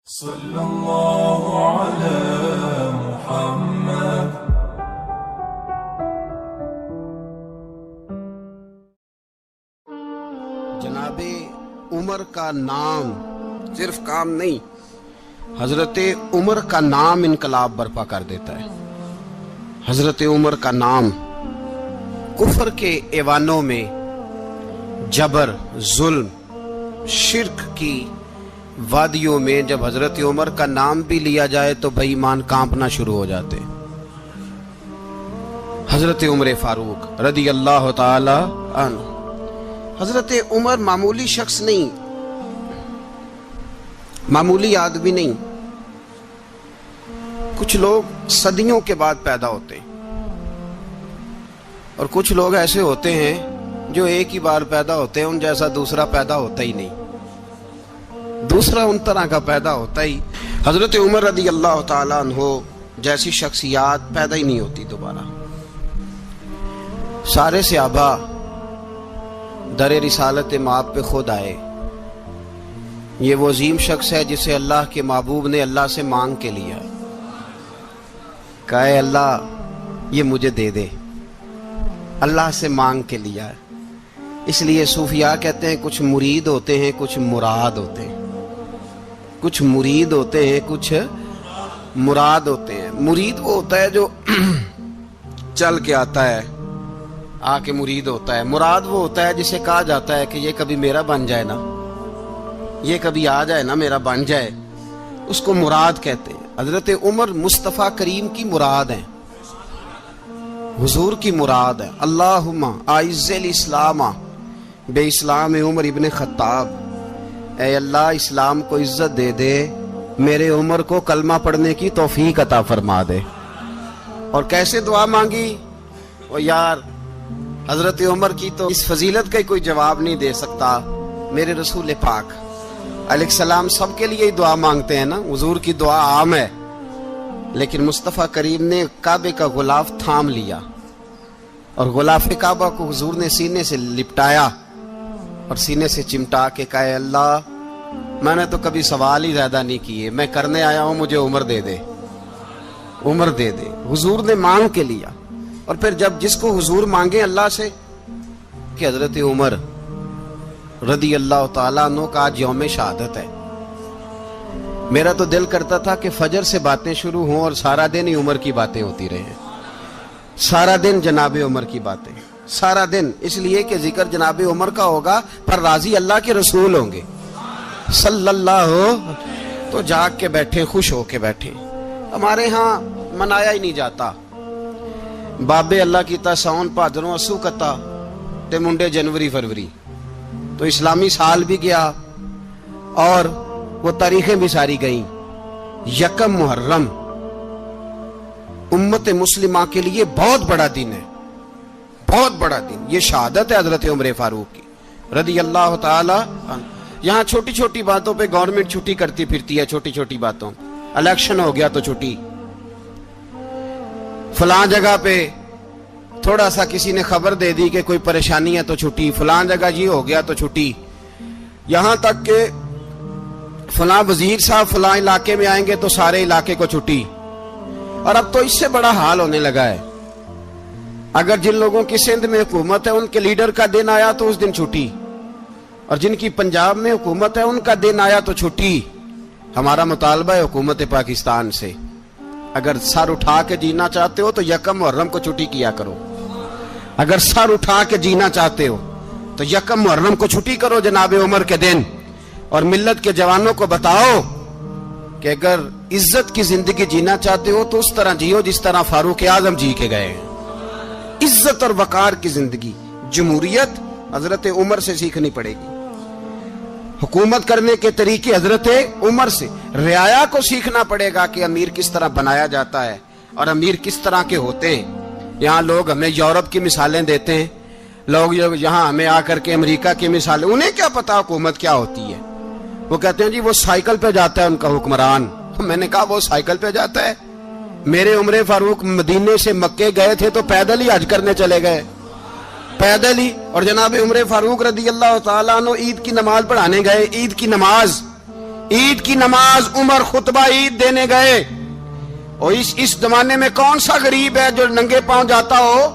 صلی اللہ علی محمد۔ جناب عمر کا نام صرف کام نہیں، حضرت عمر کا نام انقلاب برپا کر دیتا ہے۔ حضرت عمر کا نام کفر کے ایوانوں میں جبر، ظلم، شرک کی وادیوں میں جب حضرت عمر کا نام بھی لیا جائے تو بے ایمان کانپنا شروع ہو جاتے۔ حضرت عمر فاروق رضی اللہ تعالی عنہ، حضرت عمر معمولی شخص نہیں، معمولی آدمی نہیں۔ کچھ لوگ صدیوں کے بعد پیدا ہوتے ہیں اور کچھ لوگ ایسے ہوتے ہیں جو ایک ہی بار پیدا ہوتے ہیں، ان جیسا دوسرا پیدا ہوتا ہی نہیں، دوسرا ان طرح کا پیدا ہوتا ہی۔ حضرت عمر رضی اللہ تعالیٰ عنہ جیسی شخصیات پیدا ہی نہیں ہوتی دوبارہ۔ سارے صحابہ در رسالت مآب پہ خود آئے۔ یہ وہ عظیم شخص ہے جسے اللہ کے محبوب نے اللہ سے مانگ کے لیا، کہا اے اللہ یہ مجھے دے دے، اللہ سے مانگ کے لیا ہے۔ اس لیے صوفیاء کہتے ہیں کچھ مرید ہوتے ہیں، کچھ مراد ہوتے ہیں، کچھ مرید ہوتے ہیں، کچھ مراد ہوتے ہیں۔ مرید وہ ہوتا ہے جو چل کے آتا ہے، آ کے مرید ہوتا ہے۔ مراد وہ ہوتا ہے جسے کہا جاتا ہے کہ یہ کبھی میرا بن جائے نا، یہ کبھی آ جائے نا، میرا بن جائے، اس کو مراد کہتے ہیں۔ حضرت عمر مصطفیٰ کریم کی مراد ہیں، حضور کی مراد ہے۔ اللہم اعز الاسلام بے اسلام عمر ابن خطاب، اے اللہ اسلام کو عزت دے دے، میرے عمر کو کلمہ پڑھنے کی توفیق عطا فرما دے۔ اور کیسے دعا مانگی؟ او یار حضرت عمر کی تو اس فضیلت کا کوئی جواب نہیں دے سکتا، میرے رسول پاک علیہ السلام سب کے لیے ہی دعا مانگتے ہیں نا، حضور کی دعا عام ہے، لیکن مصطفیٰ کریم نے کعبے کا غلاف تھام لیا اور غلاف کعبہ کو حضور نے سینے سے لپٹایا اور سینے سے چمٹا کے کہا اے اللہ میں نے تو کبھی سوال ہی زیادہ نہیں کیے، میں کرنے آیا ہوں، مجھے عمر دے دے، عمر دے دے۔ حضور نے مانگ کے لیا۔ اور پھر جب جس کو حضور مانگے اللہ سے کہ حضرت عمر رضی اللہ تعالیٰ عنہ کا آج یوم شہادت ہے، میرا تو دل کرتا تھا کہ فجر سے باتیں شروع ہوں اور سارا دن ہی عمر کی باتیں ہوتی رہیں، سارا دن جناب عمر کی باتیں، سارا دن، اس لیے کہ ذکر جناب عمر کا ہوگا پر راضی اللہ کے رسول ہوں گے صلی اللہ تو جاگ کے بیٹھے، خوش ہو کے بیٹھے۔ ہمارے ہاں منایا ہی نہیں جاتا، بابے اللہ کی تا ساون بھادروں اسو کتا تے منڈے جنوری فروری، تو اسلامی سال بھی گیا اور وہ تاریخیں بھی ساری گئیں۔ یکم محرم امت مسلمہ کے لیے بہت بڑا دن ہے، بہت بڑا دن، یہ شہادت ہے حضرت عمر فاروق کی رضی اللہ تعالی عنہ۔ یہاں چھوٹی چھوٹی باتوں پہ گورنمنٹ چھٹی کرتی پھرتی ہے، چھوٹی چھوٹی باتوں، الیکشن ہو گیا تو چھٹی، فلاں جگہ پہ تھوڑا سا کسی نے خبر دے دی کہ کوئی پریشانی ہے تو چھٹی، فلاں جگہ یہ ہو گیا تو چھٹی، یہاں تک کہ فلاں وزیر صاحب فلاں علاقے میں آئیں گے تو سارے علاقے کو چھٹی۔ اور اب تو اس سے بڑا حال ہونے لگا ہے، اگر جن لوگوں کی سندھ میں حکومت ہے ان کے لیڈر کا دن آیا تو اس دن چھٹی، اور جن کی پنجاب میں حکومت ہے ان کا دن آیا تو چھٹی۔ ہمارا مطالبہ ہے حکومت پاکستان سے، اگر سر اٹھا کے جینا چاہتے ہو تو یکم محرم کو چھٹی کیا کرو، اگر سر اٹھا کے جینا چاہتے ہو تو یکم محرم کو چھٹی کرو جناب عمر کے دن، اور ملت کے جوانوں کو بتاؤ کہ اگر عزت کی زندگی جینا چاہتے ہو تو اس طرح جیو جس طرح فاروق اعظم جی کے گئے ہیں، عزت اور وقار کی زندگی۔ جمہوریت حضرت عمر سے سیکھنی پڑے گی، حکومت کرنے کے طریقے حضرت عمر سے، رعایا کو سیکھنا پڑے گا کہ امیر کس طرح بنایا جاتا ہے اور امیر کس طرح کے ہوتے ہیں۔ یہاں لوگ ہمیں یورپ کی مثالیں دیتے ہیں، لوگ یہاں ہمیں آ کر کے امریکہ کی مثالیں، انہیں کیا پتا حکومت کیا ہوتی ہے؟ وہ کہتے ہیں جی وہ سائیکل پہ جاتا ہے ان کا حکمران۔ میں نے کہا وہ سائیکل پہ جاتا ہے؟ میرے عمر فاروق مدینے سے مکے گئے تھے تو پیدل ہی حج کرنے چلے گئے، پیدل ہی۔ اور جناب عمر فاروق رضی اللہ تعالیٰ عنہ عید کی نماز پڑھانے گئے، عید کی نماز عید کی نماز عمر خطبہ عید دینے گئے، اور اس زمانے میں کون سا غریب ہے جو ننگے پاؤں جاتا ہو؟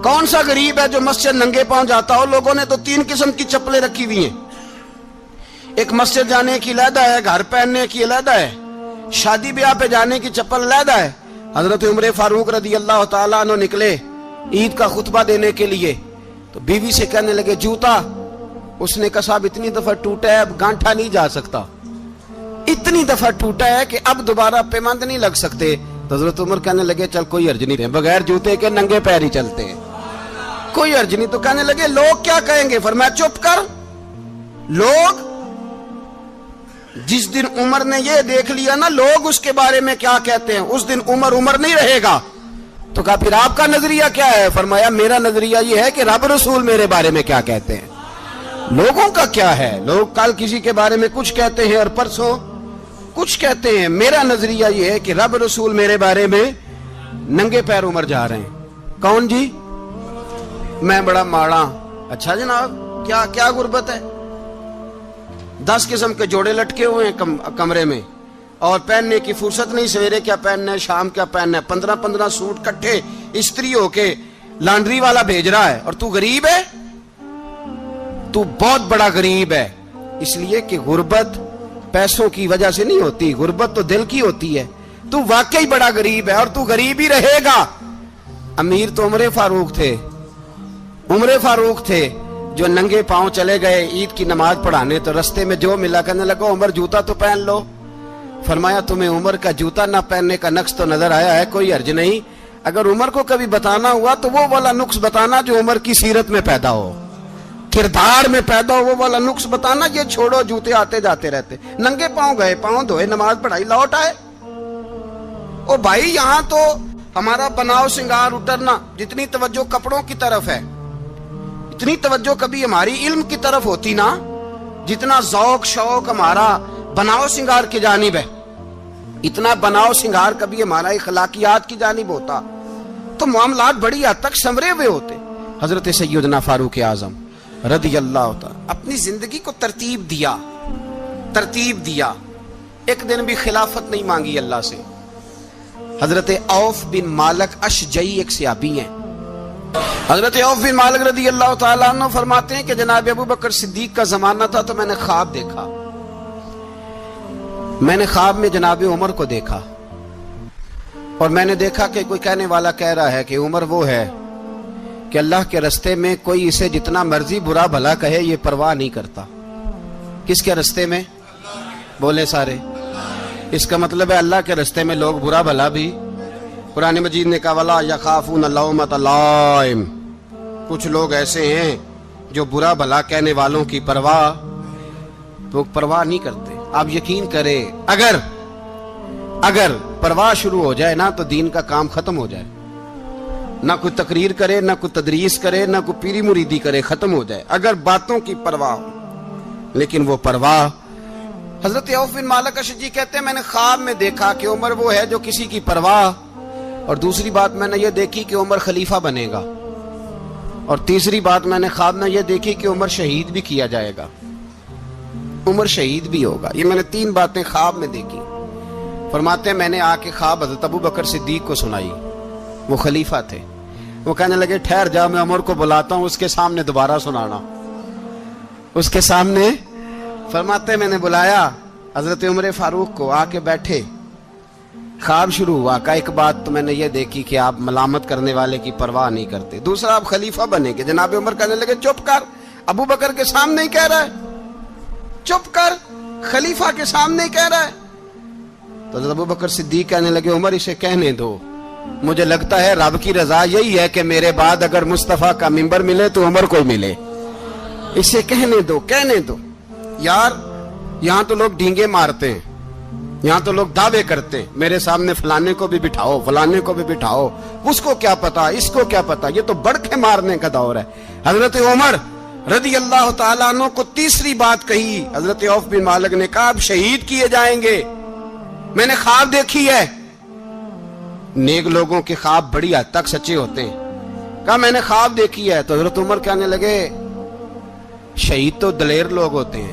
کون سا غریب ہے جو مسجد ننگے پاؤں جاتا ہو؟ لوگوں نے تو 3 قسم کی چپلیں رکھی ہوئی ہیں، ایک مسجد جانے کی علیحدہ ہے، گھر پہننے کی علیحدہ ہے، شادی بیاہ پہ جانے کی چپل علیحدہ ہے۔ حضرت عمر فاروق رضی اللہ تعالیٰ عنہ نکلے عید کا خطبہ دینے کے لیے، تو بیوی سے کہنے لگے جوتا، اس نے کہا صاحب اتنی دفعہ ٹوٹا ہے اب گانٹھا نہیں جا سکتا، اتنی دفعہ ٹوٹا ہے کہ اب دوبارہ پیمند نہیں لگ سکتے۔ تو حضرت عمر کہنے لگے چل کوئی حرج نہیں، بغیر جوتے کے ننگے پیر ہی چلتے ہیں، کوئی حرج نہیں۔ تو کہنے لگے لوگ کیا کہیں گے؟ فرمایا چپ کر، لوگ جس دن عمر نے یہ دیکھ لیا نا لوگ اس کے بارے میں کیا کہتے ہیں، اس دن عمر نہیں رہے گا۔ تو کہا پھر آپ کا نظریہ کیا ہے؟ فرمایا میرا نظریہ یہ ہے کہ رب رسول میرے بارے میں کیا کہتے ہیں، لوگوں کا کیا ہے؟ لوگ کل کسی کے بارے میں کچھ کہتے ہیں اور پرسوں کچھ کہتے ہیں، میرا نظریہ یہ ہے کہ رب رسول میرے بارے میں ننگے پیر عمر جا رہے ہیں۔ کون جی؟ میں بڑا ماڑا۔ اچھا جناب، کیا غربت ہے؟ 10 قسم کے جوڑے لٹکے ہوئے ہیں کمرے میں، اور پہننے کی فرصت نہیں، سویرے کیا پہننا ہے شام کیا پہننا ہے، 15 سوٹ کٹھے استری ہو کے لانڈری والا بھیج رہا ہے، اور تو غریب ہے، تو بہت بڑا غریب ہے۔ اس لیے کہ غربت پیسوں کی وجہ سے نہیں ہوتی، غربت تو دل کی ہوتی ہے۔ تو واقعی بڑا غریب ہے اور تو غریب ہی رہے گا۔ امیر تو عمر فاروق تھے جو ننگے پاؤں چلے گئے عید کی نماز پڑھانے، تو رستے میں جو ملا کہنے لگا عمر جوتا تو پہن لو۔ فرمایا تمہیں عمر کا جوتا نہ پہننے کا نقص تو نظر آیا ہے، کوئی حرج نہیں، اگر عمر کو کبھی بتانا ہوا تو وہ والا نقص بتانا جو عمر کی سیرت میں پیدا ہو، کردار میں پیدا ہو، وہ والا نقص بتانا، یہ چھوڑو جوتے آتے جاتے رہتے۔ ننگے پاؤں گئے، پاؤں دھوئے، نماز پڑھائی، لوٹ آئے۔ او بھائی یہاں تو ہمارا بناؤ سنگار اترنا، جتنی توجہ کپڑوں کی طرف ہے اتنی توجہ کبھی ہماری علم کی طرف ہوتی نا، جتنا ذوق شوق ہمارا بناؤ سنگار کی جانب ہے، اتنا بناؤ سنگار کبھی ہمارا اخلاقیات کی جانب ہوتا تو معاملات بڑی حد تک سنورے ہوئے ہوتے۔ حضرت سیدنا فاروق اعظم رضی اللہ تعالی اپنی زندگی کو ترتیب دیا، ایک دن بھی خلافت نہیں مانگی اللہ سے۔ حضرت عوف بن مالک اشجعی ایک صحابی ہیں، حضرت عوف بن مالک رضی اللہ تعالیٰ عنہ فرماتے ہیں کہ جناب ابو بکر صدیق کا زمانہ تھا تو میں نے خواب دیکھا، میں نے خواب میں جناب عمر کو دیکھا، اور میں نے دیکھا کہ کوئی کہنے والا کہہ رہا ہے کہ عمر وہ ہے کہ اللہ کے رستے میں کوئی اسے جتنا مرضی برا بھلا کہے یہ پرواہ نہیں کرتا۔ کس کے رستے میں؟ بولے سارے۔ اس کا مطلب ہے اللہ کے رستے میں لوگ برا بھلا بھی، قرآن مجید نے کہا وَلَا يَخَافُونَ لَوْمَةَ لَائِمٍ، کچھ لوگ ایسے ہیں جو برا بھلا کہنے والوں کی پرواہ نہیں کرتے۔ آپ یقین کریں اگر پرواہ شروع ہو جائے نا تو دین کا کام ختم ہو جائے، نہ کوئی تقریر کرے، نہ کوئی تدریس کرے، نہ کوئی پیری مریدی کرے، ختم ہو جائے اگر باتوں کی پرواہ ہو۔ لیکن وہ پرواہ، حضرت عوف بن مالک اشجعی کہتے ہیں میں نے خواب میں دیکھا کہ عمر وہ ہے جو کسی کی پرواہ، اور دوسری بات میں نے یہ دیکھی کہ عمر خلیفہ بنے گا، اور تیسری بات میں نے خواب میں یہ دیکھی کہ عمر شہید بھی کیا جائے گا، عمر شہید بھی ہوگا۔ یہ میں نے 3 باتیں خواب میں دیکھی۔ فرماتے ہیں میں نے آ کے خواب حضرت ابو بکر صدیق کو سنائی، وہ خلیفہ تھے، وہ کہنے لگے ٹھہر جا میں عمر کو بلاتا ہوں، اس کے سامنے دوبارہ سنانا، اس کے سامنے۔ فرماتے ہیں میں نے بلایا حضرت عمر فاروق کو، آ کے بیٹھے، خواب شروع ہوا۔ کا ایک بات تو میں نے یہ دیکھی کہ آپ ملامت کرنے والے کی پرواہ نہیں کرتے، دوسرا آپ خلیفہ بنے گے۔ جناب عمر کہنے لگے چپ کر، ابو بکر کے سامنے ہی کہہ رہا ہے، چپ کر، خلیفہ کے سامنے ہی کہہ رہا ہے۔ تو حضرت ابو بکر صدیق کہنے لگے عمر اسے کہنے دو، مجھے لگتا ہے رب کی رضا یہی ہے کہ میرے بعد اگر مصطفیٰ کا منبر ملے تو عمر کو ملے، اسے کہنے دو۔ یار یہاں تو لوگ ڈینگے مارتے ہیں، یہاں تو لوگ دعوے کرتے ہیں میرے سامنے فلانے کو بھی بٹھاؤ، فلانے کو بھی بٹھاؤ، اس کو کیا پتا، اس کو کیا پتا، یہ تو بڑکے مارنے کا دور ہے۔ حضرت عمر رضی اللہ تعالیٰ عنہ کو تیسری بات کہی، حضرت عوف بن مالک نے کہا آپ شہید کیے جائیں گے، میں نے خواب دیکھی ہے۔ نیک لوگوں کے خواب بڑی حد تک سچے ہوتے ہیں، کہا میں نے خواب دیکھی ہے۔ تو حضرت عمر کہنے لگے شہید تو دلیر لوگ ہوتے ہیں،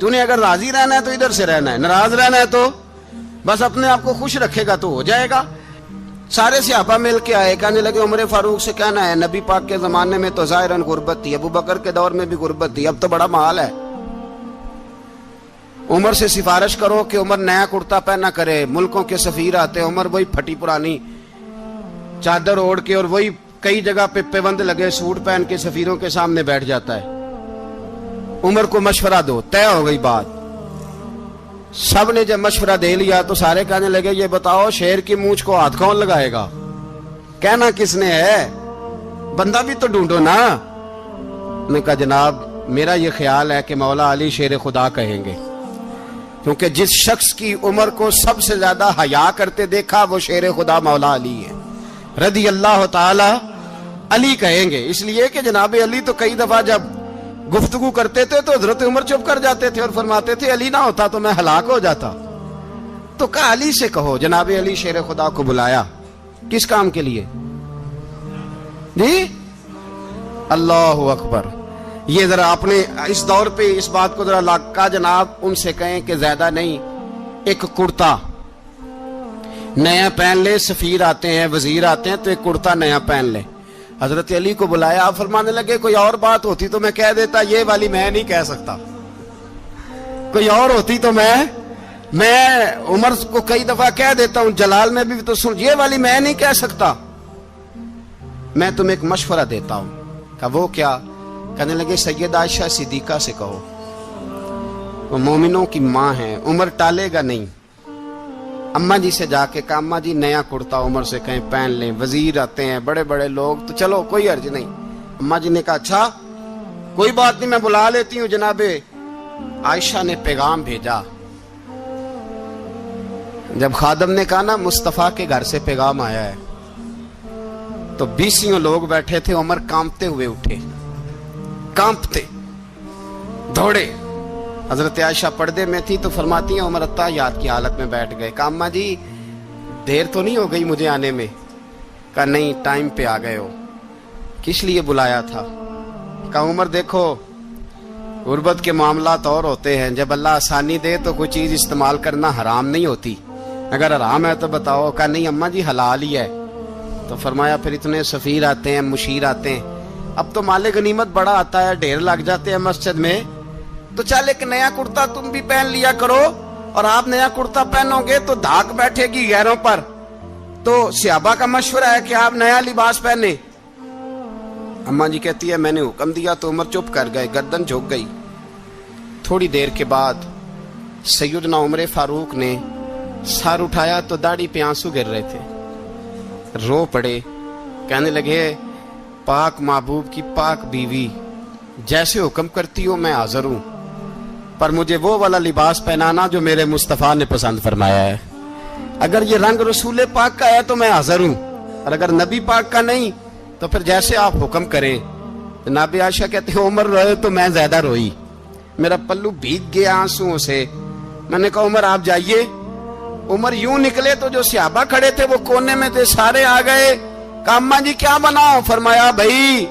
تو نے اگر راضی رہنا ہے تو ادھر سے رہنا ہے، ناراض رہنا ہے تو بس اپنے آپ کو خوش رکھے گا تو ہو جائے گا۔ سارے صحابہ مل کے آئے، کہنے لگے عمر فاروق سے کہنا ہے نبی پاک کے زمانے میں تو ظاہراً غربت تھی، ابو بکر کے دور میں بھی غربت تھی، اب تو بڑا محال ہے، عمر سے سفارش کرو کہ عمر نیا کرتا پہنا کرے۔ ملکوں کے سفیر آتے، عمر وہی پھٹی پرانی چادر اوڑھ کے اور وہی کئی جگہ پہ پیوند لگے سوٹ پہن کے سفیروں کے سامنے بیٹھ جاتا ہے۔ عمر کو مشورہ دو، طے ہو گئی بات۔ سب نے جب مشورہ دے لیا تو سارے کہنے لگے یہ بتاؤ شیر کی مونچھ کو ہاتھ کون لگائے گا؟ کہنا کس نے ہے؟ بندہ بھی تو ڈھونڈو نا۔ نے کہا جناب میرا یہ خیال ہے کہ مولا علی شیر خدا کہیں گے، کیونکہ جس شخص کی عمر کو سب سے زیادہ حیا کرتے دیکھا وہ شیر خدا مولا علی ہے رضی اللہ تعالی علی کہیں گے، اس لیے کہ جناب علی تو کئی دفعہ جب گفتگو کرتے تھے تو حضرت عمر چپ کر جاتے تھے اور فرماتے تھے علی نہ ہوتا تو میں ہلاک ہو جاتا۔ تو کہا علی سے کہو۔ جناب علی شیر خدا کو بلایا، کس کام کے لیے؟ جی اللہ اکبر۔ یہ ذرا اپنے اس دور پہ اس بات کو ذرا لاکا جناب ان سے کہیں کہ زیادہ نہیں، ایک کرتا نیا پہن لے، سفیر آتے ہیں وزیر آتے ہیں تو ایک کرتا نیا پہن لے۔ حضرت علی کو بلایا، آپ فرمانے لگے کوئی اور بات ہوتی تو میں کہہ دیتا، یہ والی میں نہیں کہہ سکتا، کوئی اور ہوتی تو میں عمر کو کئی دفعہ کہہ دیتا ہوں، جلال میں بھی تو سن، یہ والی میں نہیں کہہ سکتا، میں تمہیں ایک مشورہ دیتا ہوں۔ کہا وہ کیا؟ کہنے لگے سید عائشہ صدیقہ سے کہو، وہ مومنوں کی ماں ہیں، عمر ٹالے گا نہیں۔ اماں جی سے جا کے کہا اماں جی نیا کرتا عمر سے کہیں پہن لیں، وزیر آتے ہیں بڑے بڑے لوگ تو چلو کوئی حرج نہیں۔ اماں جی نے کہا اچھا کوئی بات نہیں میں بلا لیتی ہوں۔ جناب عائشہ نے پیغام بھیجا، جب خادم نے کہا نا مصطفیٰ کے گھر سے پیغام آیا ہے تو 20 لوگ بیٹھے تھے، عمر کانپتے ہوئے اٹھے، کانپتے دوڑے۔ حضرت عائشہ پردے میں تھی تو فرماتی ہیں عمر اتحیات کی حالت میں بیٹھ گئے۔ کہا اماں جی دیر تو نہیں ہو گئی مجھے آنے میں؟ کہا نہیں ٹائم پہ آ گئے ہو۔ کس لیے بلایا تھا؟ کہا عمر دیکھو غربت کے معاملات اور ہوتے ہیں، جب اللہ آسانی دے تو کوئی چیز استعمال کرنا حرام نہیں ہوتی، اگر حرام ہے تو بتاؤ۔ کہا نہیں اماں جی حلال ہی ہے۔ تو فرمایا پھر اتنے سفیر آتے ہیں مشیر آتے ہیں، اب تو مال غنیمت بڑا آتا ہے، ڈھیر لگ جاتے ہیں مسجد میں، تو چل ایک نیا کرتا تم بھی پہن لیا کرو، اور آپ نیا کرتا پہنو گے تو دھاک بیٹھے گی غیروں پر۔ تو صحابہ کا مشورہ ہے کہ آپ نیا لباس پہنے۔ اماں جی کہتی ہے میں نے حکم دیا تو عمر چپ کر گئے، گردن جھک گئی۔ تھوڑی دیر کے بعد سیدنا عمر فاروق نے سر اٹھایا تو داڑھی پہ آنسو گر رہے تھے، رو پڑے، کہنے لگے پاک محبوب کی پاک بیوی جیسے حکم کرتی ہو میں حاضر ہوں، پر مجھے وہ والا لباس پہنانا جو میرے مصطفیٰ نے پسند فرمایا ہے، اگر یہ رنگ رسول پاک کا ہے تو میں حاضر ہوں، اور اگر نبی پاک کا نہیں تو پھر جیسے آپ حکم کریں۔ جناب عائشہ کہتے ہیں عمر روئے تو میں زیادہ روئی، میرا پلو بھیگ گیا آنسوؤں سے۔ میں نے کہا عمر آپ جائیے۔ عمر یوں نکلے تو جو صحابہ کھڑے تھے وہ کونے میں تھے، سارے آ گئے۔ کہا اماں جی کیا بناؤ؟ فرمایا بھائی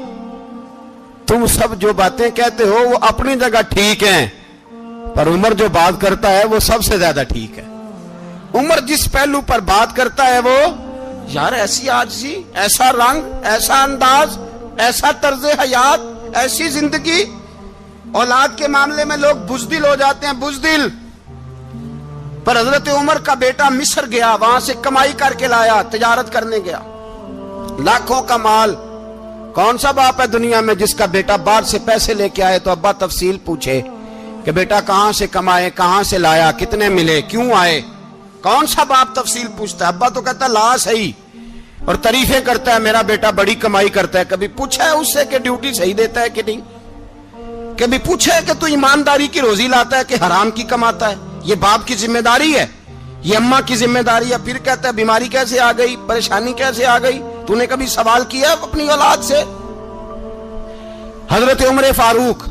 تم سب جو باتیں کہتے ہو وہ اپنی جگہ ٹھیک ہیں، پر عمر جو بات کرتا ہے وہ سب سے زیادہ ٹھیک ہے۔ عمر جس پہلو پر بات کرتا ہے وہ یار ایسی عاجزی، ایسا رنگ، ایسا انداز، ایسا طرز حیات، ایسی زندگی۔ اولاد کے معاملے میں لوگ بزدل ہو جاتے ہیں، بزدل، پر حضرت عمر کا بیٹا مصر گیا، وہاں سے کمائی کر کے لایا، تجارت کرنے گیا، لاکھوں کا مال۔ کون سا باپ ہے دنیا میں جس کا بیٹا باہر سے پیسے لے کے آئے تو ابا تفصیل پوچھے کہ بیٹا کہاں سے کمائے، کہاں سے لایا، کتنے ملے، کیوں آئے؟ کون سا باپ تفصیل پوچھتا ہے؟ ابا تو کہتا ہے لا صحیح، اور تعریفیں کرتا ہے میرا بیٹا بڑی کمائی کرتا ہے۔ کبھی پوچھا ہے اس سے کہ ڈیوٹی صحیح دیتا ہے کہ نہیں؟ کبھی پوچھا ہے کہ تو ایمانداری کی روزی لاتا ہے کہ حرام کی کماتا ہے؟ یہ باپ کی ذمہ داری ہے، یہ اماں کی ذمہ داری ہے۔ پھر کہتا ہے بیماری کیسے آ گئی، پریشانی کیسے آ گئی؟ تو نے کبھی سوال کیا اپنی اولاد سے؟ حضرت عمر فاروق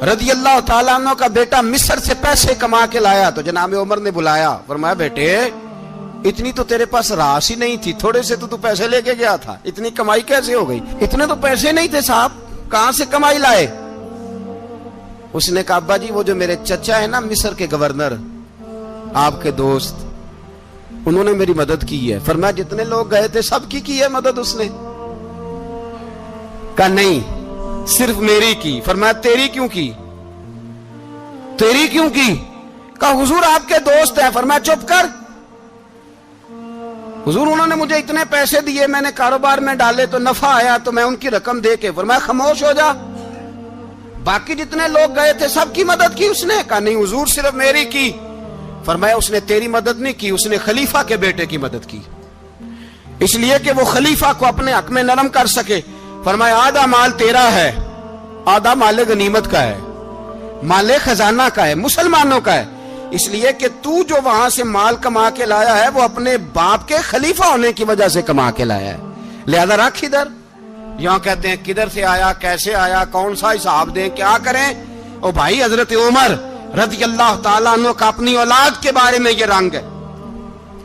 رضی اللہ تعالیٰ عنہ کا بیٹا مصر سے پیسے کما کے لایا تو جناب عمر نے بلایا، فرمایا بیٹے اتنی تو تیرے پاس راس ہی نہیں تھی، تھوڑے سے تو پیسے لے کے گیا تھا، اتنی کمائی کیسے ہو گئی؟ اتنے تو پیسے نہیں تھے صاحب، کہاں سے کمائی لائے؟ اس نے کہا ابا جی وہ جو میرے چچا ہے نا مصر کے گورنر آپ کے دوست انہوں نے میری مدد کی ہے. فرمایا جتنے لوگ گئے تھے سب کی ہے مدد اس نے؟ کہا نہیں صرف میری کی. فرمایا تیری کیوں کی؟ تیری کیوں کی؟ کہا حضور آپ کے دوست ہیں. فرمایا چپ کر حضور انہوں نے مجھے اتنے پیسے دیے میں نے کاروبار میں ڈالے تو نفع آیا تو میں ان کی رقم دے کے. فرمایا خاموش ہو جا باقی جتنے لوگ گئے تھے سب کی مدد کی اس نے؟ کہا نہیں حضور صرف میری کی. فرمایا اس نے تیری مدد نہیں کی اس نے خلیفہ کے بیٹے کی مدد کی اس لیے کہ وہ خلیفہ کو اپنے حق میں نرم کر سکے. فرمایا آدھا مال تیرا ہے آدھا مال غنیمت کا ہے مال خزانہ کا ہے مسلمانوں کا ہے اس لیے کہ تو جو وہاں سے مال کما کے لایا ہے وہ اپنے باپ کے خلیفہ ہونے کی وجہ سے کما کے لایا ہے لہذا رکھ ادھر. یہاں کہتے ہیں کدھر سے آیا کیسے آیا کون سا حساب دیں کیا کریں. او بھائی حضرت عمر رضی اللہ تعالیٰ عنہ کا اپنی اولاد کے بارے میں یہ رنگ ہے.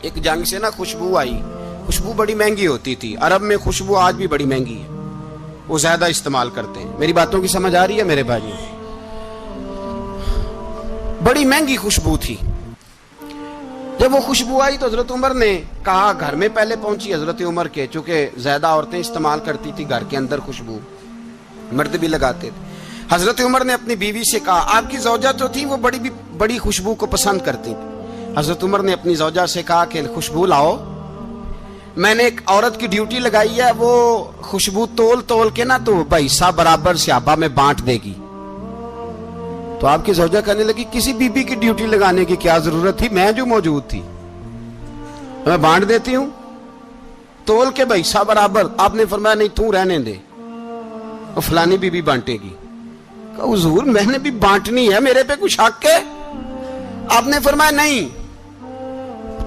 ایک جنگ سے نا خوشبو آئی. خوشبو بڑی مہنگی ہوتی تھی عرب میں خوشبو آج بھی بڑی مہنگی ہے وہ زیادہ استعمال کرتے ہیں. میری باتوں کی سمجھ آ رہی ہے میرے بھائی؟ بڑی مہنگی خوشبو تھی. جب وہ خوشبو آئی تو حضرت عمر نے کہا گھر میں پہلے پہنچی حضرت عمر کے چونکہ زیادہ عورتیں استعمال کرتی تھی گھر کے اندر خوشبو مرد بھی لگاتے تھے. حضرت عمر نے اپنی بیوی سے کہا آپ کی زوجہ تو تھی وہ بڑی خوشبو کو پسند کرتی تھی. حضرت عمر نے اپنی زوجہ سے کہا کہ خوشبو لاؤ میں نے ایک عورت کی ڈیوٹی لگائی ہے وہ خوشبو تول کے نا تو حصہ برابر صحابہ میں بانٹ دے گی. تو آپ کی زوجہ کہنے لگی کسی بی بی کی ڈیوٹی لگانے کی کیا ضرورت تھی میں جو موجود تھی میں بانٹ دیتی ہوں تول کے حصہ برابر. آپ نے فرمایا نہیں تو رہنے دے اور فلانی بی بی بانٹے گی. کہا حضور میں نے بھی بانٹنی ہے میرے پہ کچھ حق ہے؟ آپ نے فرمایا نہیں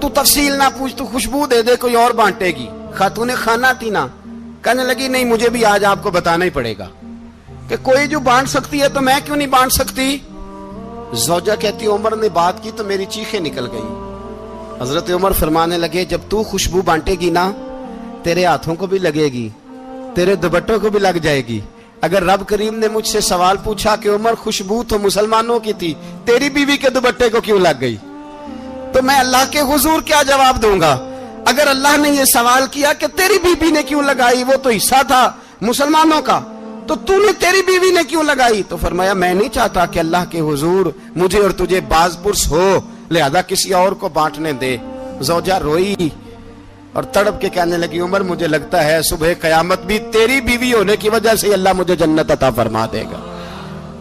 تو تفصیل نہ پوچھ تو خوشبو دے دے کوئی اور بانٹے گی. خاتون خانہ تھی نا کہنے لگی نہیں مجھے بھی آج آپ کو بتانا ہی پڑے گا کہ کوئی جو بانٹ سکتی ہے تو میں کیوں نہیں بانٹ سکتی. زوجہ کہتی عمر نے بات کی تو میری چیخیں نکل گئی. حضرت عمر فرمانے لگے جب تو خوشبو بانٹے گی نا تیرے ہاتھوں کو بھی لگے گی تیرے دوپٹوں کو بھی لگ جائے گی. اگر رب کریم نے مجھ سے سوال پوچھا کہ عمر خوشبو تو مسلمانوں کی تھی تیری بیوی کے دوپٹے کو کیوں لگ گئی تو میں اللہ کے حضور کیا جواب دوں گا. اگر اللہ نے یہ سوال کیا کہ تیری بیوی نے کیوں لگائی وہ تو حصہ تھا مسلمانوں کا تو نے تیری بیوی نے کیوں لگائی. تو فرمایا میں نہیں چاہتا کہ اللہ کے حضور مجھے اور تجھے باز پرس ہو لہذا کسی اور کو بانٹنے دے. زوجہ روئی اور تڑپ کے کہنے لگی عمر مجھے لگتا ہے صبح قیامت بھی تیری بیوی ہونے کی وجہ سے اللہ مجھے جنت عطا فرما دے گا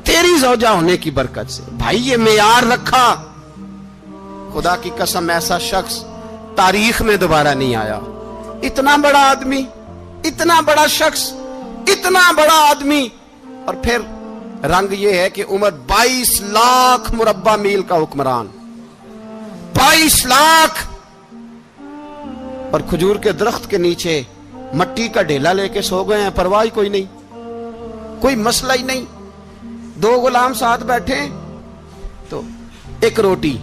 تیری زوجہ ہونے کی برکت سے. بھائی یہ معیار رکھا خدا کی قسم ایسا شخص تاریخ میں دوبارہ نہیں آیا. اتنا بڑا آدمی اتنا بڑا شخص اتنا بڑا آدمی اور پھر رنگ یہ ہے کہ عمر 22 لاکھ مربع میل کا حکمران 22 لاکھ اور کھجور کے درخت کے نیچے مٹی کا ڈھیلا لے کے سو گئے ہیں پرواہ کوئی نہیں کوئی مسئلہ ہی نہیں. 2 غلام ساتھ بیٹھے تو ایک روٹی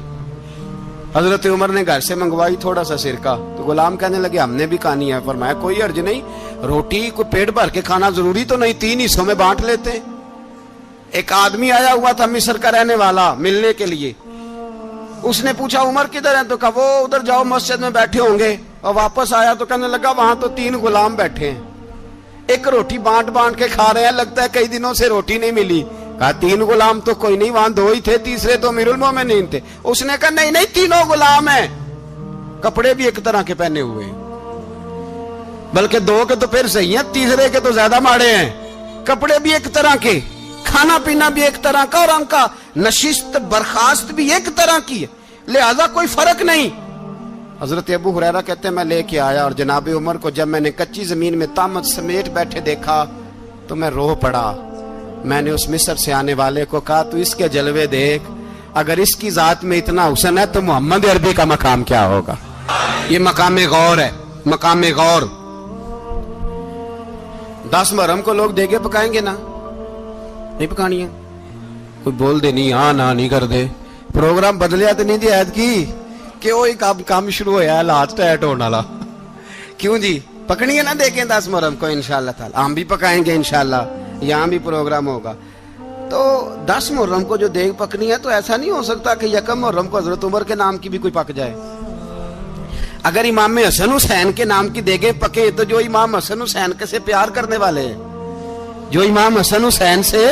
حضرت عمر نے گھر سے منگوائی تھوڑا سا سرکہ تو غلام کہنے لگے ہم نے بھی کھانی ہے. فرمایا کوئی حرج نہیں روٹی کو پیٹ بھر کے کھانا ضروری تو نہیں 3 حصوں میں بانٹ لیتے. ایک آدمی آیا ہوا تھا مصر کا رہنے والا ملنے کے لیے. اس نے پوچھا عمر کدھر ہیں تو کہا وہ ادھر جاؤ مسجد میں بیٹھے ہوں گے اور واپس آیا تو کہنے لگا وہاں تو 3 غلام بیٹھے ہیں ایک روٹی بانٹ کے کھا رہے ہیں لگتا ہے کئی دنوں سے روٹی نہیں ملی. کہا 3 غلام تو کوئی نہیں وہاں 2 ہی تھے تیسرے تو امیر المومنین تھے. اس نے کہا نہیں 3 غلام ہیں کپڑے بھی ایک طرح کے پہنے ہوئے بلکہ 2 کے تو پھر صحیح ہیں تیسرے کے تو زیادہ ماڑے ہیں. کپڑے بھی ایک طرح کے کھانا پینا بھی ایک طرح کا اور ان کا نشست برخاست بھی ایک طرح کی ہے لہذا کوئی فرق نہیں. حضرت ابو ہریرہ کہتے ہیں میں لے کے آیا اور جناب عمر کو جب میں نے کچی زمین میں تامت سمیٹ بیٹھے دیکھا تو میں رو پڑا. میں نے اس مصر سے آنے والے کو کہا تو اس کے جلوے دیکھ اگر اس کی ذات میں اتنا حسن ہے تو محمد عربی کا مقام کیا ہوگا. یہ مقام غور ہے مقام غور. 10 محرم کو لوگ دیگے پکائیں گے نا نہیں پکانی ہے کوئی بول دے نہیں ہاں نہ نہیں کر دے پروگرام بدلیا تو نہیں دی عید کی کہ وہ کام شروع ہویا ہے لات ٹائٹ ہونے والا کیوں جی پکنی ہے نا دیکھیں 10 محرم کو انشاءاللہ تعالی ہم بھی پکائیں گے انشاءاللہ یہاں بھی پروگرام ہوگا. تو 10 محرم کو جو دیگ پکنی ہے تو ایسا نہیں ہو سکتا کہ یکم محرم کو حضرت عمر کے نام کی بھی کوئی پک جائے. اگر امام حسن حسین کے نام کی دیگیں پکے تو جو امام حسن حسین سے پیار کرنے والے ہیں, جو امام حسن حسین سے,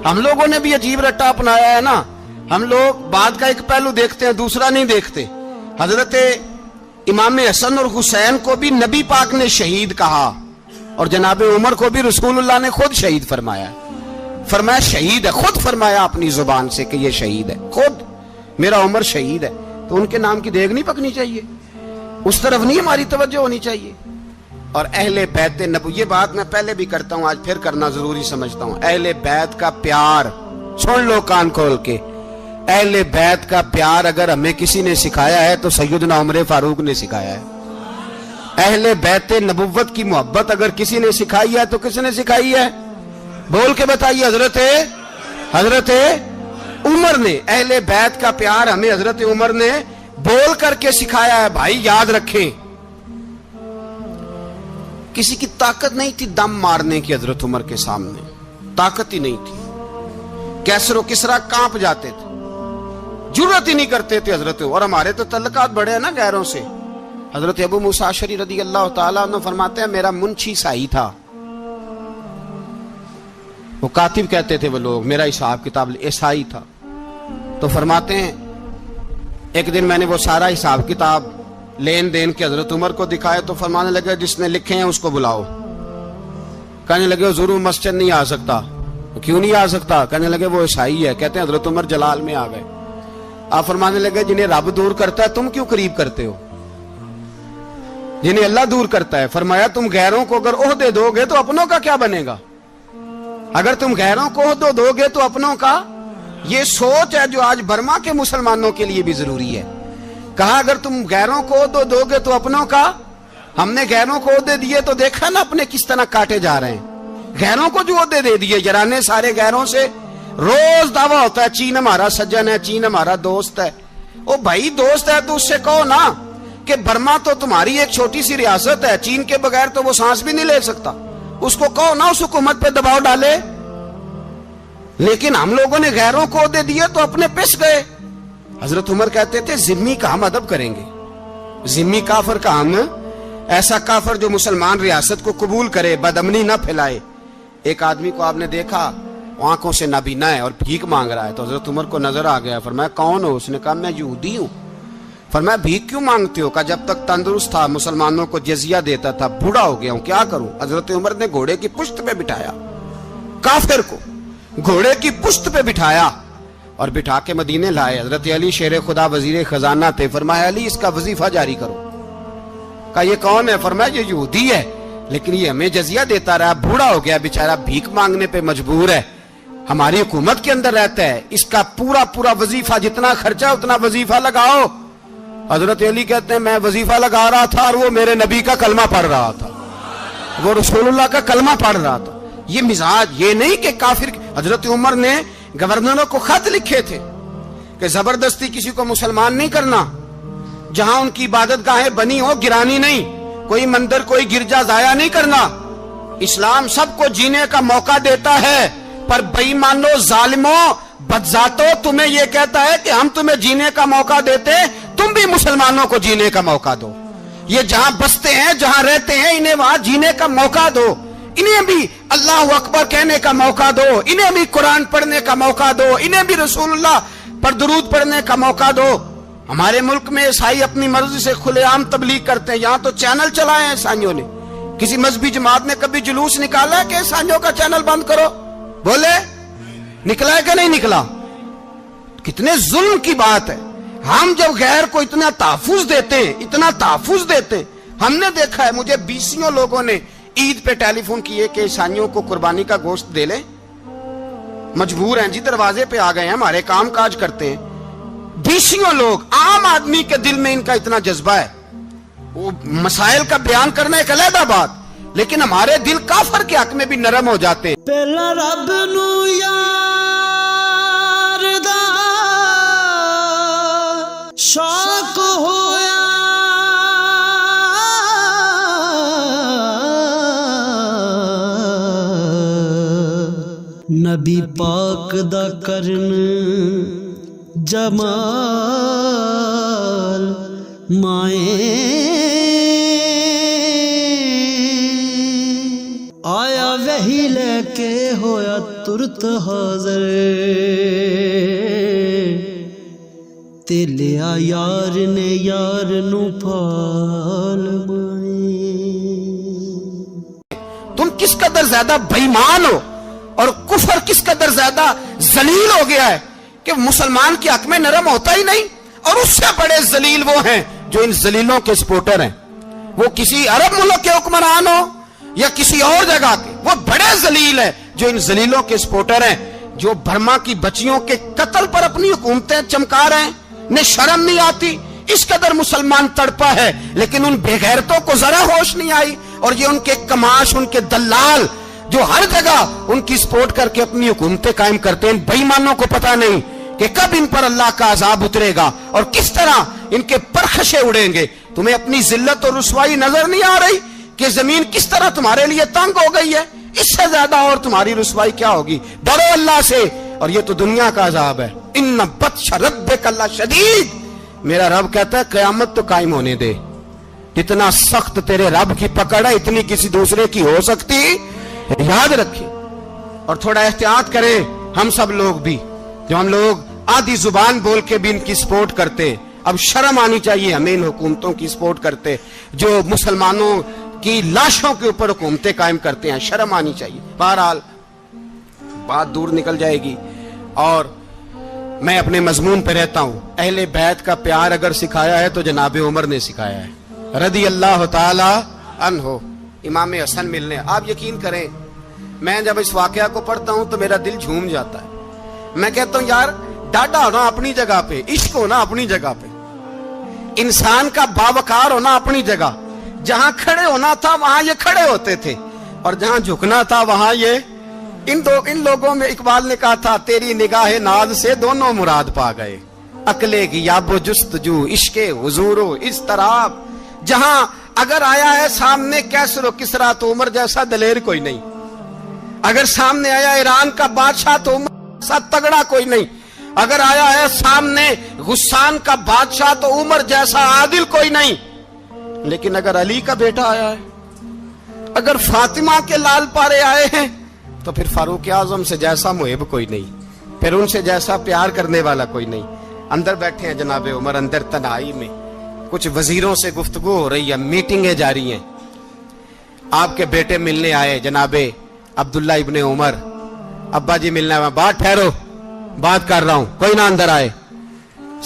ہم لوگوں نے بھی عجیب رٹا اپنایا ہے نا. ہم لوگ بات کا ایک پہلو دیکھتے ہیں, دوسرا نہیں دیکھتے. حضرت امام حسن اور حسین کو بھی نبی پاک نے شہید کہا, اور جناب عمر کو بھی رسول اللہ نے خود شہید فرمایا. فرمایا شہید ہے, خود فرمایا اپنی زبان سے کہ یہ شہید ہے, خود میرا عمر شہید ہے. تو ان کے نام کی دیگ نہیں پکنی چاہیے, اس طرف نہیں ہماری توجہ ہونی چاہیے. اور اہل بیت نبوت, یہ بات میں پہلے بھی کرتا ہوں, آج پھر کرنا ضروری سمجھتا ہوں. اہل بیت کا پیار, سن لو کان کھول کے, اہل بیت کا پیار اگر ہمیں کسی نے سکھایا ہے تو سیدنا عمر فاروق نے سکھایا ہے. اہل بیت نبوت کی محبت اگر کسی نے سکھائی ہے تو کس نے سکھائی ہے؟ بول کے بتائیے. حضرت عمر نے. اہل بیت کا پیار ہمیں حضرت عمر نے بول کر کے سکھایا ہے. بھائی یاد رکھیں, کسی کی طاقت نہیں تھی دم مارنے کی حضرت عمر کے سامنے, طاقت ہی نہیں تھی. کیسر و کسرا کانپ جاتے تھے, جرأت ہی نہیں کرتے تھے حضرت. اور ہمارے تو تعلقات بڑے ہیں نا غیروں سے. حضرت ابو موسیٰ اشعری رضی اللہ تعالیٰ عنہ فرماتے ہیں میرا منشی سائی تھا, وہ کاتب کہتے تھے وہ لوگ, میرا حساب کتاب عیسائی تھا. تو فرماتے ہیں ایک دن میں نے وہ سارا حساب کتاب لین دین کے حضرت عمر کو دکھائے تو فرمانے لگے جس نے لکھے ہیں اس کو بلاؤ. کہنے لگے حضور مسجد نہیں آ سکتا. کیوں نہیں آ سکتا؟ کہنے لگے وہ عیسائی ہے. کہتے ہیں حضرت عمر جلال میں آ گئے. آپ فرمانے لگے جنہیں رب دور کرتا ہے تم کیوں قریب کرتے ہو؟ جنہیں اللہ دور کرتا ہے. فرمایا تم غیروں کو اگر عہدے دو گے تو اپنوں کا کیا بنے گا؟ اگر تم غیروں کو عہدے دو گے تو اپنوں کا. یہ سوچ ہے جو آج برما کے مسلمانوں کے لیے بھی ضروری ہے. کہا اگر تم غیروں کو عہدے دو گے تو اپنوں کا. ہم نے غیروں کو عہدے دیے تو دیکھا نا اپنے کس طرح کاٹے جا رہے ہیں. غیروں کو جو عہدے دے دیے, جرانے سارے غیروں سے. روز دعویٰ ہوتا ہے چین ہمارا سجن ہے, چین ہمارا دوست ہے. او بھائی دوست ہے تو اس سے کہو نا کہ برما تو تمہاری ایک چھوٹی سی ریاست ہے, چین کے بغیر تو وہ سانس بھی نہیں لے سکتا. اس کو کہو نا اس حکومت پہ دباؤ ڈالے. لیکن ہم لوگوں نے غیروں کو عہدے دیے تو اپنے پس گئے. حضرت عمر کہتے تھے ذمی کا ہم ادب کریں گے, ذمی کافر کا ہم, ایسا کافر جو مسلمان ریاست کو قبول کرے, بدامنی نہ پھیلائے. ایک آدمی کو آپ نے دیکھا آنکھوں سے نابینا ہے اور بھیک مانگ رہا ہے, تو حضرت عمر کو نظر آ گیا. فرمایا کون ہو؟ اس نے کہا میں یہودی ہوں. فرمایا بھیک کیوں مانگتے ہو؟ کہا جب تک تندرست تھا مسلمانوں کو جزیہ دیتا تھا, بوڑھا ہو گیا ہوں کیا کروں. حضرت عمر نے گھوڑے کی پشت پہ بٹھایا, کافر کو گھوڑے کی پشت پہ بٹھایا اور بٹھا کے مدینے لائے. حضرت علی شیر خدا وزیر خزانہ تھے. فرمایا علی اس کا وظیفہ جاری کرو. کہا یہ کون ہے؟ فرمایا یہ یہودی ہے لیکن یہ ہمیں جزیہ دیتا رہا, بوڑھا ہو گیا بیچارہ, بھیک مانگنے پہ مجبور ہے, ہماری حکومت کے اندر رہتا ہے, اس کا پورا وظیفہ جتنا خرچہ اتنا وظیفہ لگاؤ. حضرت علی کہتے ہیں میں وظیفہ لگا رہا تھا اور وہ میرے نبی کا کلمہ پڑھ رہا تھا, وہ رسول اللہ کا کلمہ پڑھ رہا تھا. یہ مزاج, یہ نہیں کہ کافر. حضرت عمر نے گورنروں کو خط لکھے تھے کہ زبردستی کسی کو مسلمان نہیں کرنا, جہاں ان کی عبادت گاہیں بنی ہو گرانی نہیں, کوئی مندر کوئی گرجا ضائع نہیں کرنا. اسلام سب کو جینے کا موقع دیتا ہے, پر بے ایمانو ظالموں بدذاتوں تمہیں یہ کہتا ہے کہ ہم تمہیں جینے کا موقع دیتے, تم بھی مسلمانوں کو جینے کا موقع دو. یہ جہاں بستے ہیں جہاں رہتے ہیں انہیں وہاں جینے کا موقع دو, انہیں بھی اللہ اکبر کہنے کا موقع دو, انہیں بھی قرآن پڑھنے کا موقع دو, انہیں بھی رسول اللہ پر درود پڑھنے کا موقع دو. ہمارے ملک میں عیسائی اپنی مرضی سے کھلے عام تبلیغ کرتے ہیں. یہاں تو چینل چلائے ہیں عیسائیوں نے. کسی مذہبی جماعت نے کبھی جلوس نکالا ہے کہ عیسائیوں کا چینل بند کرو؟ بولے نکلا ہے کہ نہیں نکلا؟ کتنے ظلم کی بات ہے. ہم جب غیر کو اتنا تحفظ دیتے ہیں, ہم نے دیکھا ہے, مجھے 20 لوگوں نے عید پہ ٹیلی فون کیے کہ عیسائیوں کو قربانی کا گوشت دے لیں, مجبور ہیں جی, دروازے پہ آ گئے ہیں, ہمارے کام کاج کرتے ہیں. 20 لوگ, عام آدمی کے دل میں ان کا اتنا جذبہ ہے. وہ مسائل کا بیان کرنا ایک علیحدہ بات, لیکن ہمارے دل کافر کے حق میں بھی نرم ہو جاتے ہیں. پہلا رب نو یار دا شوق ہویا, نبی پاک دا کرن جمال مائیں آیا وہی لے کے ہویا ترت حاضر تے لیا یار نے یار نو پھال مائیں۔ تم کس قدر زیادہ بےایمان ہو اور کفر کس قدر زیادہ ذلیل ہو گیا ہے کہ مسلمان کے حق میں نرم ہوتا ہی نہیں، اور اس سے بڑے ذلیل وہ ہیں جو ان ذلیلوں کے سپورٹر ہیں، وہ کسی عرب ملک کے حکمران ہو یا کسی اور جگہ کے، وہ بڑے ذلیل ہیں جو ان ذلیلوں کے سپورٹر ہیں، جو برما کی بچیوں کے قتل پر اپنی حکومتیں چمکا رہے ہیں، انہیں شرم نہیں آتی۔ اس قدر مسلمان تڑپا ہے لیکن ان بے غیرتوں کو ذرا ہوش نہیں آئی، اور یہ ان کے کماش، ان کے دلال جو ہر جگہ ان کی سپورٹ کر کے اپنی حکومتیں قائم کرتے ہیں، بے ایمانوں کو پتہ نہیں کہ کب ان پر اللہ کا عذاب اترے گا اور کس طرح ان کے پرخشے اڑیں گے۔ تمہیں اپنی ذلت اور رسوائی نظر نہیں آ رہی کہ زمین کس طرح تمہارے لیے تنگ ہو گئی ہے؟ اس سے زیادہ اور تمہاری رسوائی کیا ہوگی؟ ڈرو اللہ سے، اور یہ تو دنیا کا عذاب ہے۔ ان بطش ربک لشدید، میرا رب کہتا ہے قیامت تو قائم ہونے دے، اتنا سخت تیرے رب کی پکڑ ہے اتنی کسی دوسرے کی ہو سکتی؟ یاد رکھیں اور تھوڑا احتیاط کریں ہم سب لوگ بھی، جو ہم لوگ آدھی زبان بول کے بھی ان کی سپورٹ کرتے ہیں۔ اب شرم آنی چاہیے ہمیں ان حکومتوں کی سپورٹ کرتے جو مسلمانوں کی لاشوں کے اوپر حکومتیں قائم کرتے ہیں، شرم آنی چاہیے۔ بہرحال بات دور نکل جائے گی اور میں اپنے مضمون پہ رہتا ہوں۔ اہل بیت کا پیار اگر سکھایا ہے تو جناب عمر نے سکھایا ہے رضی اللہ تعالی عنہ، امام حسن ملنے۔ آپ یقین کریں میں جب اس واقعہ کو پڑھتا ہوں تو میرا دل جھوم جاتا ہے، میں کہتا ہوں یار ڈاڈا ہونا اپنی جگہ پہ، عشق ہونا اپنی جگہ پہ، انسان کا باوقار ہونا اپنی جگہ، جہاں کھڑے ہونا تھا وہاں یہ کھڑے ہوتے تھے، اور جہاں جھکنا تھا وہاں یہ ان لوگوں میں اقبال نے کہا تھا تیری نگاہ ناز سے دونوں مراد پا گئے، عقلے کی یاب و جستجو، عشق حضور و اضطراب۔ جہاں اگر آیا ہے سامنے کیسر و کسرا تو عمر جیسا دلیر کوئی نہیں، اگر سامنے آیا ایران کا بادشاہ تو عمر جیسا تگڑا کوئی نہیں، اگر آیا ہے سامنے غسان کا بادشاہ تو عمر جیسا عادل کوئی نہیں، لیکن اگر علی کا بیٹا آیا ہے، اگر فاطمہ کے لال پارے آئے ہیں تو پھر فاروق اعظم سے جیسا محب کوئی نہیں، پھر ان سے جیسا پیار کرنے والا کوئی نہیں۔ اندر بیٹھے ہیں جناب عمر، اندر تنہائی میں کچھ وزیروں سے گفتگو ہو رہی ہے، میٹنگیں جاری ہیں۔ آپ کے بیٹے ملنے آئے جناب عبداللہ ابن عمر، ابا جی ملنا ہے، بات ٹھہرو بات کر رہا ہوں، کوئی نہ اندر آئے۔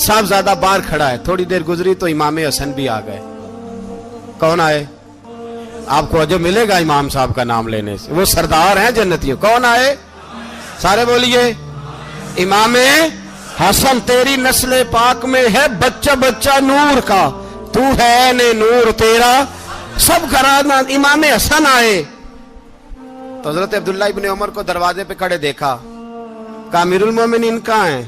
صاحب زیادہ باہر کھڑا ہے، تھوڑی دیر گزری تو امام حسن بھی آ گئے۔ کون آئے؟ آپ کو جو ملے گا امام صاحب کا نام لینے سے، وہ سردار ہیں جنتیوں۔ کون آئے؟ سارے بولیے امام حسن، تیری نسل پاک میں ہے بچہ بچہ نور کا، تو ہے نے نور تیرا سب گھرانہ۔ امام حسن آئے تو حضرت عبداللہ ابن عمر کو دروازے پہ کھڑے دیکھا، کہا امیر المومنین کہاں ہیں؟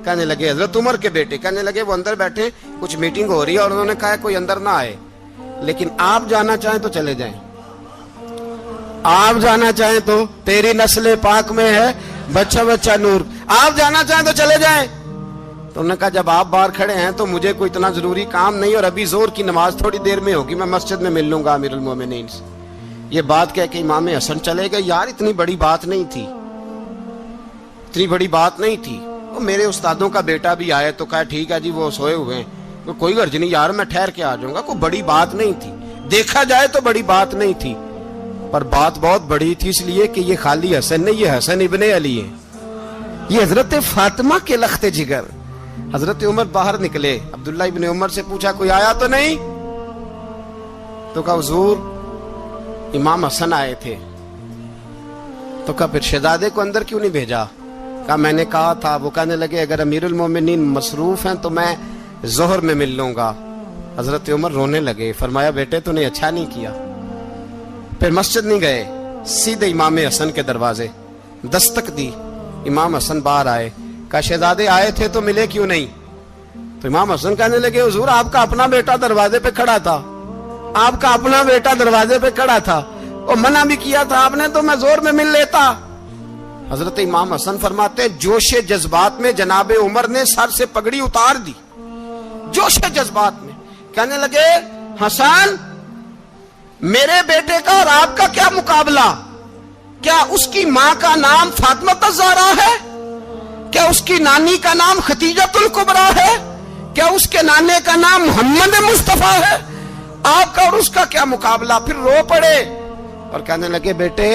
کہنے لگے حضرت عمر کے بیٹے۔ کہنے لگے وہ اندر بیٹھے، کچھ میٹنگ ہو رہی ہے اور انہوں نے کہا کوئی اندر نہ آئے، لیکن آپ جانا چاہیں تو چلے جائیں، آپ جانا چاہیں تو، تیری نسل پاک میں ہے بچہ بچہ نور، آپ جانا چاہیں تو چلے جائیں۔ تو انہوں نے کہا جب آپ باہر کھڑے ہیں تو مجھے کوئی اتنا ضروری کام نہیں، اور ابھی زور کی نماز تھوڑی دیر میں ہوگی، میں مسجد میں مل لوں گا امیر المومنین سے۔ یہ بات کہہ کے امام حسن چلے گئے۔ یار اتنی بڑی بات نہیں تھی، اتنی بڑی بات نہیں تھی۔ وہ میرے استادوں کا بیٹا بھی آئے تو کہا ٹھیک ہے جی وہ سوئے ہوئے ہیں، کوئی غرض نہیں یار میں ٹھہر کے آ جاؤں گا، کوئی بڑی بات نہیں تھی، دیکھا جائے تو بڑی بات نہیں تھی، پر بات بہت بڑی تھی اس لیے کہ یہ خالی حسن نہیں، یہ حسن ابن علی ہے، یہ حضرت فاطمہ کے لخت جگر۔ حضرت عمر باہر نکلے، عبداللہ ابن عمر سے پوچھا کوئی آیا تو نہیں؟ تو کہا حضور امام حسن آئے تھے۔ تو کہا پھر شہزادے کو اندر کیوں نہیں بھیجا؟ کہا میں نے کہا تھا۔ وہ کہنے لگے اگر امیر المومنین مصروف ہیں تو میں ظہر میں مل لوں گا۔ حضرت عمر رونے لگے، فرمایا بیٹے تو نے اچھا نہیں کیا۔ پھر مسجد نہیں گئے، سیدھے امام حسن کے دروازے دستک دی، امام حسن باہر آئے، کہا شہزادے آئے تھے تو ملے کیوں نہیں؟ تو امام حسن کہنے لگے حضور آپ کا اپنا بیٹا دروازے پہ کھڑا تھا، آپ کا اپنا بیٹا دروازے پہ کھڑا تھا، اور منع بھی کیا تھا آپ نے تو میں زور میں مل لیتا۔ حضرت امام حسن فرماتے ہیں جوش جذبات میں جناب عمر نے سر سے پگڑی اتار دی، جوش جذبات میں کہنے لگے حسن میرے بیٹے کا اور آپ کا کیا مقابلہ؟ کیا اس کی ماں کا نام فاطمہ الزہرا ہے؟ کیا اس کی نانی کا نام خدیجۃ الکبریٰ ہے؟ کیا اس کے نانے کا نام محمد مصطفیٰ ہے؟ آپ کا اور اس کا کیا مقابلہ؟ پھر رو پڑے اور کہنے لگے بیٹے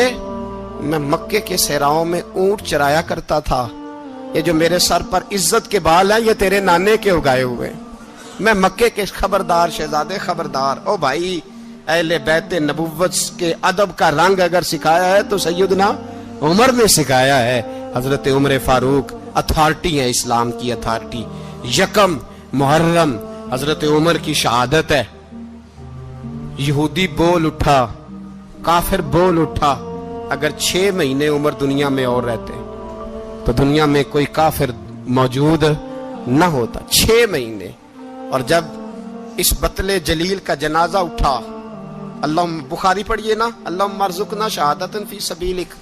میں مکے کے صحراؤں میں اونٹ چرایا کرتا تھا، یہ جو میرے سر پر عزت کے بال ہیں یہ تیرے نانے کے اگائے ہوئے، میں مکے کے خبردار شہزادے خبردار۔ او بھائی اہل بیت نبوت کے ادب کا رنگ اگر سکھایا ہے تو سیدنا عمر نے سکھایا ہے۔ حضرت عمر فاروق اتھارٹی ہے، اسلام کی اتھارٹی۔ یکم محرم حضرت عمر کی شہادت ہے۔ یہودی بول اٹھا، کافر بول اٹھا، اگر 6 مہینے عمر دنیا میں اور رہتے تو دنیا میں کوئی کافر موجود نہ ہوتا۔ 6 مہینے۔ اور جب اس بطل جلیل کا جنازہ اٹھا، اللہم بخاری پڑھیے نا، اللہم ارزقنا شہادتا فی سبیلک،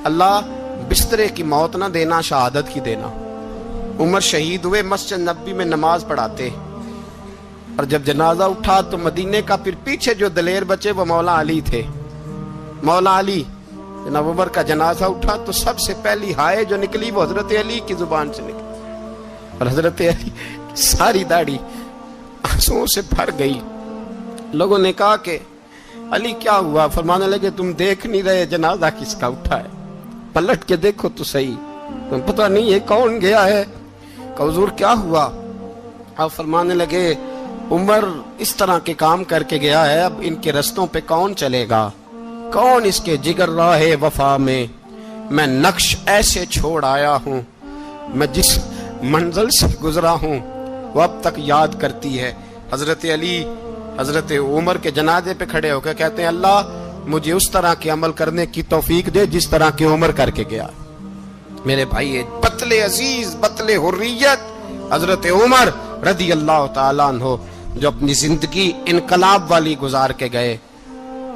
اللہ بسترے کی موت نہ دینا، شہادت کی دینا۔ عمر شہید ہوئے، مسجد نبی میں نماز پڑھاتے، اور جب جنازہ اٹھا تو مدینے کا پھر پیچھے جو دلیر بچے وہ مولا علی تھے۔ مولا علی، جناب عمر کا جنازہ اٹھا تو سب سے پہلی ہائے جو نکلی وہ حضرت علی کی زبان سے نکلی، اور حضرت علی ساری داڑھی آنسوؤں سے بھر گئی۔ لوگوں نے کہا کہ علی کیا ہوا؟ فرمانے لگے تم دیکھ نہیں رہے جنازہ کس کا اٹھا ہے؟ پلٹ کے دیکھو تو صحیح، تم پتہ نہیں یہ کون گیا ہے؟ کہ حضور کیا ہوا؟ آپ فرمانے لگے عمر اس طرح کے کام کر کے گیا ہے، اب ان کے رستوں پہ کون چلے گا؟ کون اس کے جگر راہ وفا میں نقش ایسے چھوڑ آیا ہوں، میں جس منزل سے گزرا ہوں وہ اب تک یاد کرتی ہے۔ حضرت علی حضرت عمر کے جنازے پہ کھڑے ہو کے کہتے ہیں اللہ مجھے اس طرح کے عمل کرنے کی توفیق دے جس طرح کی عمر کر کے گیا۔ میرے بھائی بطل عزیز، بطل حریت حضرت عمر رضی اللہ تعالیٰ عنہ جو اپنی زندگی انقلاب والی گزار کے گئے۔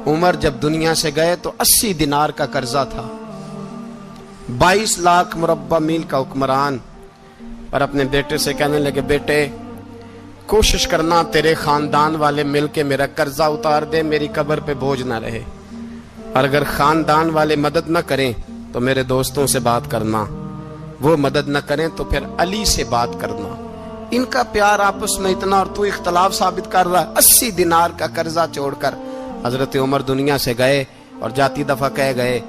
عمر جب دنیا سے گئے تو 80 دینار کا قرضہ تھا، 22 لاکھ مربع میل کا حکمران، اور اپنے بیٹے سے کہنے لگے بیٹے کوشش کرنا تیرے خاندان والے مل کے میرا قرضہ اتار دے، میری قبر پہ بوجھ نہ رہے، اور اگر خاندان والے مدد نہ کریں تو میرے دوستوں سے بات کرنا، وہ مدد نہ کریں تو پھر علی سے بات کرنا، ان کا پیار آپس میں اتنا اور تو اختلاف ثابت کر رہا ہے۔ 80 دینار کا قرضہ چھوڑ کر حضرت عمر دنیا سے گئے، اور جاتی دفعہ کہہ گئے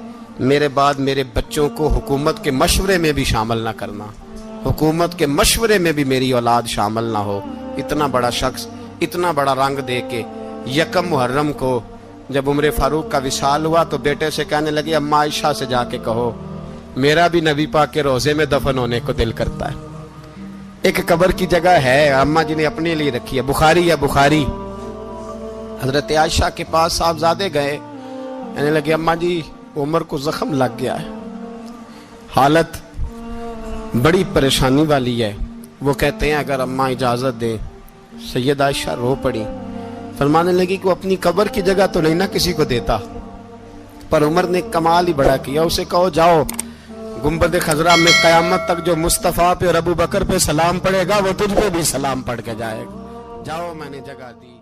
میرے بعد میرے بچوں کو حکومت کے مشورے میں بھی شامل نہ کرنا، حکومت کے مشورے میں بھی میری اولاد شامل نہ ہو۔ اتنا بڑا شخص اتنا بڑا رنگ دے کے یکم محرم کو جب عمر فاروق کا وصال ہوا تو بیٹے سے کہنے لگے اماں عائشہ سے جا کے کہو میرا بھی نبی پاک کے روزے میں دفن ہونے کو دل کرتا ہے۔ ایک قبر کی جگہ ہے اماں جی نے اپنے لیے رکھی ہے، بخاری ہے بخاری۔ حضرت عائشہ کے پاس صاحبزادے گئے، کہنے لگے اماں جی عمر کو زخم لگ گیا ہے، حالت بڑی پریشانی والی ہے۔ وہ کہتے ہیں اگر اماں اجازت دیں۔ سید عائشہ رو پڑی، فرمانے لگی کہ وہ اپنی قبر کی جگہ تو نہیں نہ کسی کو دیتا، پر عمر نے کمال ہی بڑا کیا، اسے کہو جاؤ گنبد خضرا میں قیامت تک جو مصطفیٰ پہ اور ابو بکر پہ سلام پڑے گا وہ تجھ پہ بھی سلام پڑھ کے جائے گا، جاؤ میں نے جگہ دی۔